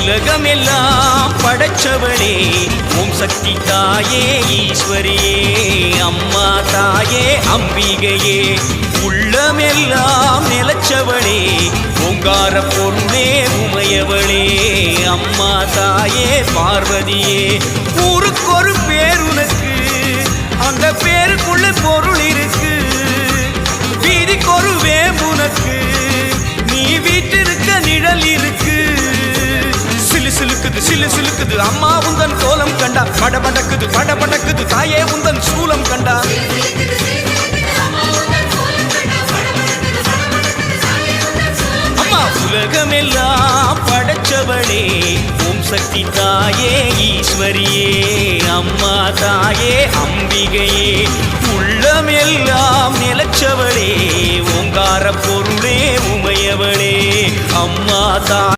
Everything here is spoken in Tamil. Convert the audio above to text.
உலகமெல்லாம் படைச்சவளே ஓம் சக்தி தாயே ஈஸ்வரியே அம்மா தாயே அம்பிகையே உள்ளமெல்லாம் நிலச்சவளே ஓங்கார பொருளே உமையவளே அம்மா தாயே பார்வதியே ஊருக்கொரு பேர் உனக்கு அந்த பேருக்குள்ள பொருள் இருக்கு வீதிக்கொரு வேம்புனக்கு நீ வீட்டிருக்க நிழல் இருக்கு சிலு சிலுக்குது அம்மா உந்தன் கோலம் கண்டா படபடக்குது தாயே உந்தன் சூலம் கண்டா அம்மா உலகமெல்லாம் படைச்சவளே ஓம் சக்தி தாயே ஈஸ்வரியே அம்மா தாயே அம்பிகையே உள்ளமெல்லாம் நிலச்சவளே ஓங்கார பொருளே உமையவளே அம்மா தா